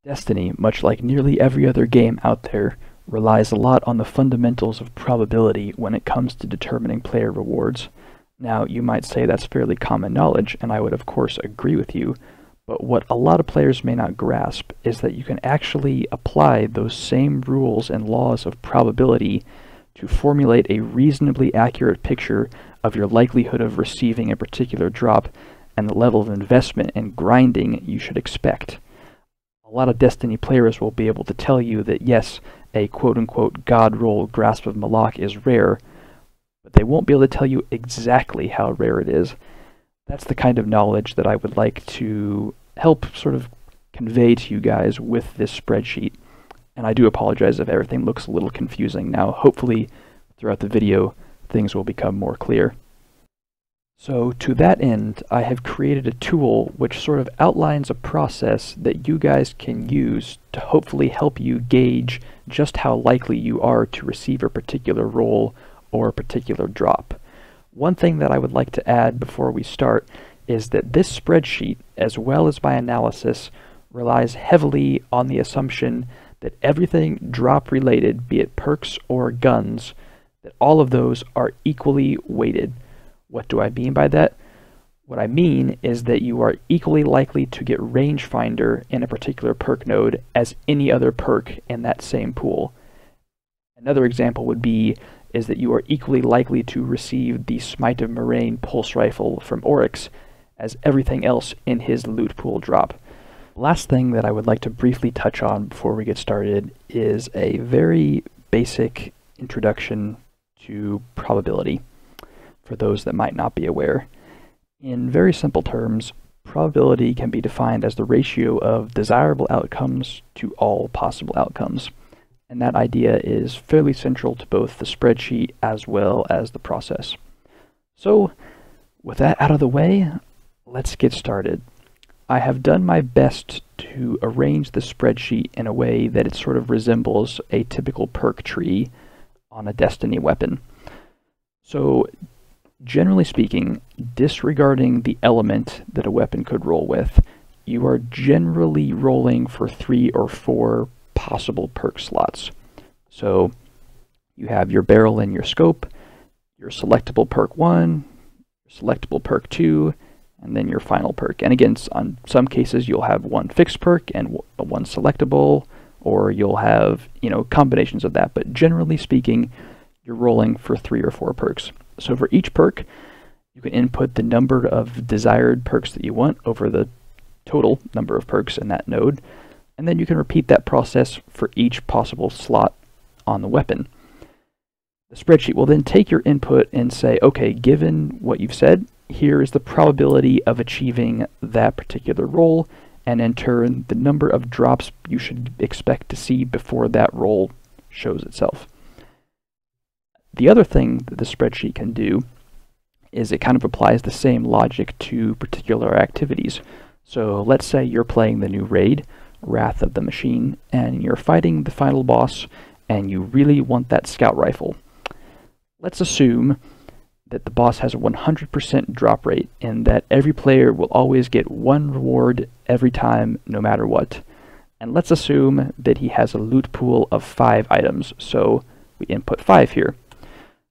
Destiny, much like nearly every other game out there, relies a lot on the fundamentals of probability when it comes to determining player rewards. Now, you might say that's fairly common knowledge, and I would of course agree with you, but what a lot of players may not grasp is that you can actually apply those same rules and laws of probability to formulate a reasonably accurate picture of your likelihood of receiving a particular drop and the level of investment and grinding you should expect. A lot of Destiny players will be able to tell you that yes, a quote-unquote god roll Grasp of Malak is rare, but they won't be able to tell you exactly how rare it is. That's the kind of knowledge that I would like to help sort of convey to you guys with this spreadsheet. And I do apologize if everything looks a little confusing. Now, hopefully, throughout the video, things will become more clear. So, to that end, I have created a tool which sort of outlines a process that you guys can use to hopefully help you gauge just how likely you are to receive a particular roll or a particular drop. One thing that I would like to add before we start is that this spreadsheet, as well as my analysis, relies heavily on the assumption that everything drop related, be it perks or guns, that all of those are equally weighted. What do I mean by that? What I mean is that you are equally likely to get Rangefinder in a particular perk node as any other perk in that same pool. Another example would be is that you are equally likely to receive the Smite of Moraine pulse rifle from Oryx as everything else in his loot pool drop. Last thing that I would like to briefly touch on before we get started is a very basic introduction to probability for those that might not be aware. In very simple terms, probability can be defined as the ratio of desirable outcomes to all possible outcomes. And that idea is fairly central to both the spreadsheet as well as the process. So, with that out of the way, let's get started. I have done my best to arrange the spreadsheet in a way that it sort of resembles a typical perk tree on a Destiny weapon. So, generally speaking, disregarding the element that a weapon could roll with, you are generally rolling for 3 or 4 possible perk slots. So you have your barrel and your scope, your selectable perk 1, your selectable perk 2, and then your final perk. And again, on some cases you'll have one fixed perk and one selectable, or you'll have, combinations of that, but generally speaking, you're rolling for 3 or 4 perks. So for each perk, you can input the number of desired perks that you want over the total number of perks in that node, and then you can repeat that process for each possible slot on the weapon. The spreadsheet will then take your input and say, okay, given what you've said, here is the probability of achieving that particular roll, and in turn, the number of drops you should expect to see before that roll shows itself. The other thing that the spreadsheet can do is it kind of applies the same logic to particular activities. So let's say you're playing the new raid, Wrath of the Machine, and you're fighting the final boss, and you really want that scout rifle. Let's assume that the boss has a 100% drop rate, and that every player will always get one reward every time, no matter what. And let's assume that he has a loot pool of 5 items, so we input 5 here.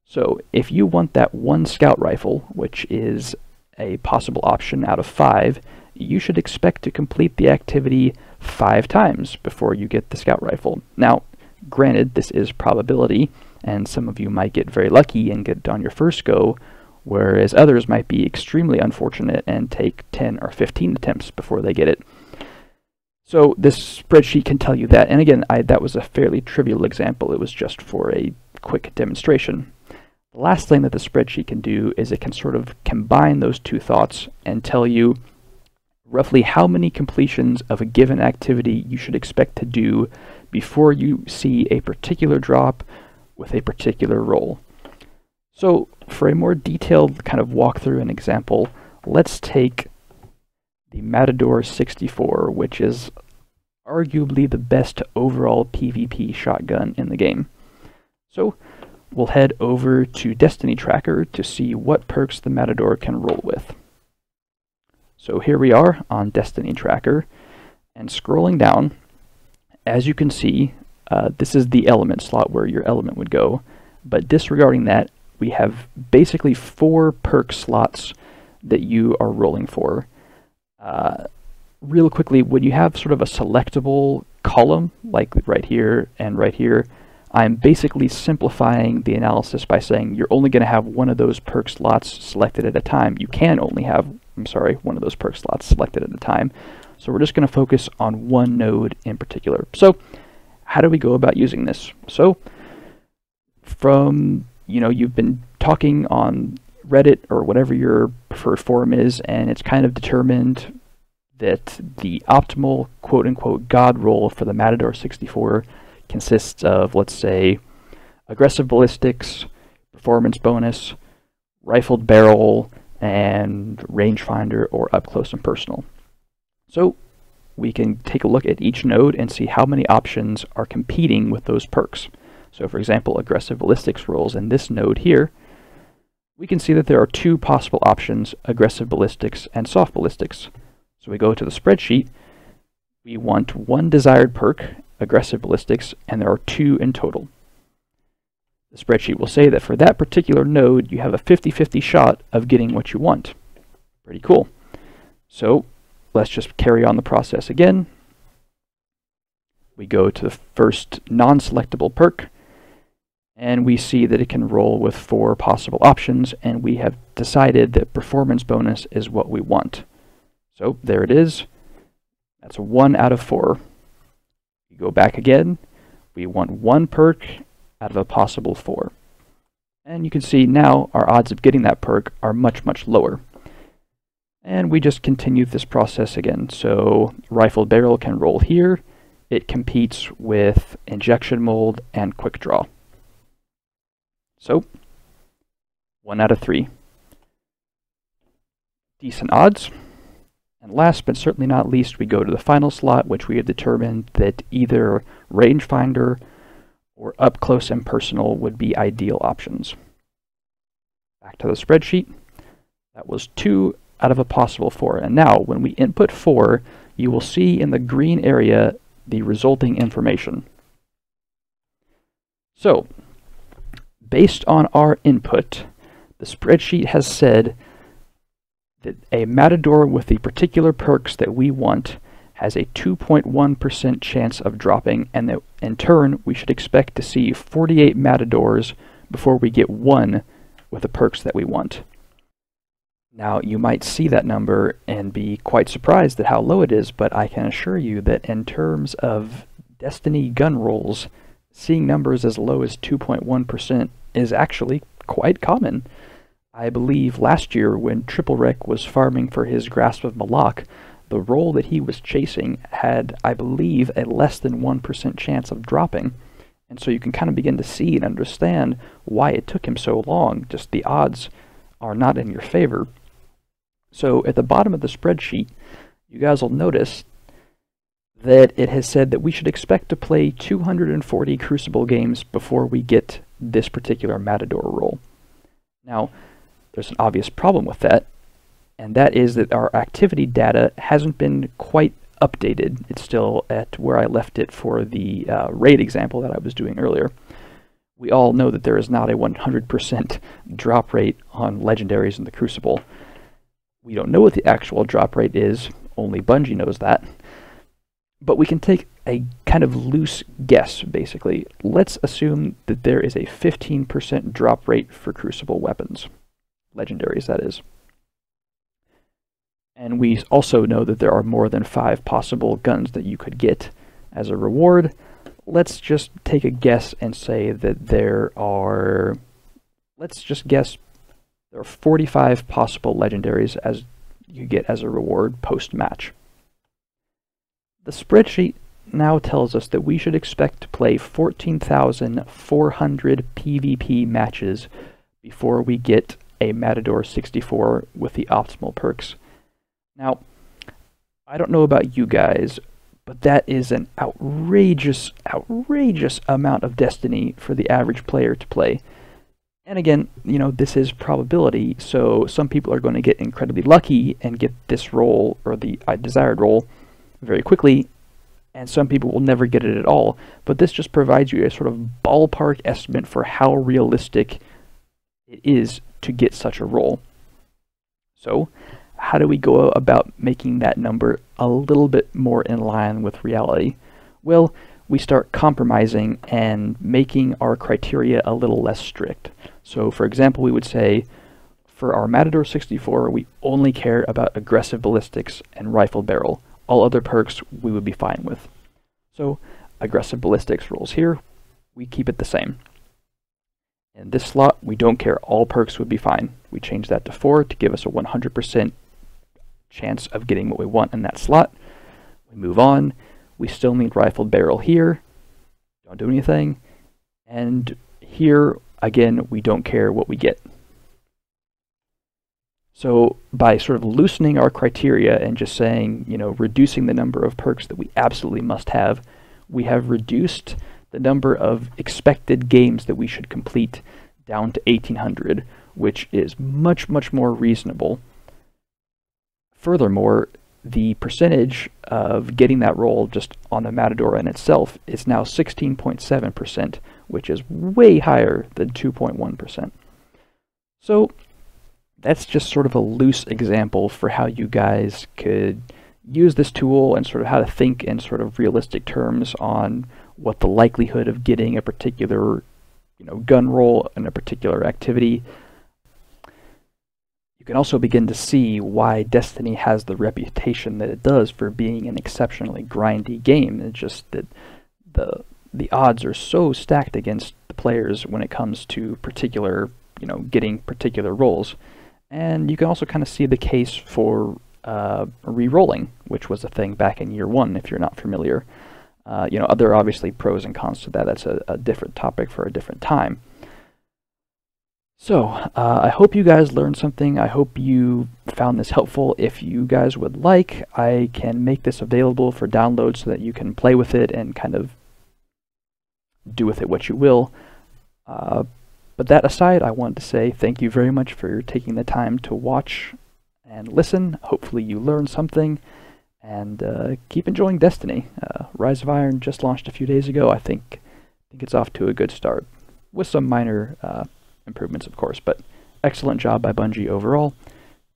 So if you want that one scout rifle, which is a possible option out of 5, you should expect to complete the activity 5 times before you get the scout rifle. Now, granted, this is probability, and some of you might get very lucky and get it on your first go, whereas others might be extremely unfortunate and take 10 or 15 attempts before they get it. So this spreadsheet can tell you that, and again, that was a fairly trivial example. It was just for a quick demonstration. The last thing that the spreadsheet can do is it can sort of combine those two thoughts and tell you roughly how many completions of a given activity you should expect to do before you see a particular drop with a particular roll. So for a more detailed kind of walkthrough and example, let's take the Matador 64, which is arguably the best overall PvP shotgun in the game. So we'll head over to Destiny Tracker to see what perks the Matador can roll with. So here we are on Destiny Tracker, and scrolling down, as you can see, this is the element slot where your element would go, but disregarding that, we have basically 4 perk slots that you are rolling for. Real quickly, when you have sort of a selectable column, like right here and right here, I'm basically simplifying the analysis by saying you're only going to have one of those perk slots selected at a time. You can only have, one of those perk slots selected at a time. So we're just going to focus on one node in particular. So how do we go about using this? So from, you've been talking on Reddit or whatever your preferred forum is, and it's kind of determined that the optimal quote-unquote god roll for the Matador 64 consists of, let's say, aggressive ballistics, performance bonus, rifled barrel, and rangefinder or up close and personal. So we can take a look at each node and see how many options are competing with those perks. So for example, aggressive ballistics rolls in this node here, we can see that there are 2 possible options, aggressive ballistics and soft ballistics. So we go to the spreadsheet, we want 1 desired perk, aggressive ballistics, and there are 2 in total. The spreadsheet will say that for that particular node, you have a 50-50 shot of getting what you want. Pretty cool. So let's just carry on the process again. We go to the first non-selectable perk, and we see that it can roll with 4 possible options, and we have decided that performance bonus is what we want. So there it is. That's a 1 out of 4. We go back again. We want 1 perk out of a possible 4. And you can see now our odds of getting that perk are much, much lower. And we just continue this process again. So rifled barrel can roll here. It competes with injection mold and quick draw. So 1 out of 3. Decent odds. And last but certainly not least, we go to the final slot, which we have determined that either rangefinder or up close and personal would be ideal options. Back to the spreadsheet. That was 2 out of a possible 4. And now when we input 4, you will see in the green area the resulting information. So based on our input, the spreadsheet has said that a Matador with the particular perks that we want has a 2.1% chance of dropping, and that in turn we should expect to see 48 Matadors before we get 1 with the perks that we want. Now you might see that number and be quite surprised at how low it is, but I can assure you that in terms of Destiny gun rolls, seeing numbers as low as 2.1% is actually quite common. I believe last year when Triple Rec was farming for his Grasp of Malak, the roll that he was chasing had, I believe, a less than 1% chance of dropping. And so you can kind of begin to see and understand why it took him so long. Just the odds are not in your favor. So at the bottom of the spreadsheet, you guys will notice that it has said that we should expect to play 240 Crucible games before we get this particular Matador roll. Now, there's an obvious problem with that, and that is that our activity data hasn't been quite updated. It's still at where I left it for the raid example that I was doing earlier. We all know that there is not a 100% drop rate on legendaries in the Crucible. We don't know what the actual drop rate is, only Bungie knows that. But we can take a kind of loose guess, basically. Let's assume that there is a 15% drop rate for Crucible weapons. Legendaries, that is. And we also know that there are more than 5 possible guns that you could get as a reward. Let's just take a guess and say that there are... Let's just guess there are 45 possible legendaries as you get as a reward post-match. The spreadsheet now tells us that we should expect to play 14,400 PvP matches before we get a Matador 64 with the optimal perks. Now, I don't know about you guys, but that is an outrageous amount of Destiny for the average player to play. And again, this is probability, so some people are going to get incredibly lucky and get this roll, or the desired roll, very quickly, and some people will never get it at all, but this just provides you a sort of ballpark estimate for how realistic it is to get such a roll. So, how do we go about making that number a little bit more in line with reality? Well, we start compromising and making our criteria a little less strict. So, for example, we would say, for our Matador 64, we only care about aggressive ballistics and rifle barrel. All other perks we would be fine with. So, aggressive ballistics rolls here, we keep it the same. In this slot, we don't care, all perks would be fine. We change that to 4 to give us a 100% chance of getting what we want in that slot. We move on, we still need rifle barrel here, don't do anything, and here, again, we don't care what we get. So by sort of loosening our criteria and just saying, you know, reducing the number of perks that we absolutely must have, we have reduced the number of expected games that we should complete down to 1800, which is much, much more reasonable. Furthermore, the percentage of getting that roll just on the Matador in itself is now 16.7%, which is way higher than 2.1%. So that's just sort of a loose example for how you guys could use this tool and sort of how to think in sort of realistic terms on what the likelihood of getting a particular, you know, gun roll in a particular activity. You can also begin to see why Destiny has the reputation that it does for being an exceptionally grindy game. It's just that the odds are so stacked against the players when it comes to particular, you know, getting particular rolls. And you can also kind of see the case for re-rolling, which was a thing back in year 1, if you're not familiar. You know, there are obviously pros and cons to that. That's a different topic for a different time. So, I hope you guys learned something. I hope you found this helpful. If you guys would like, I can make this available for download so that you can play with it and kind of do with it what you will. But that aside, I wanted to say thank you very much for taking the time to watch and listen. Hopefully you learned something, and keep enjoying Destiny. Rise of Iron just launched a few days ago. I think it's off to a good start, with some minor improvements, of course, but excellent job by Bungie overall.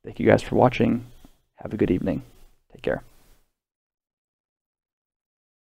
Thank you guys for watching. Have a good evening. Take care.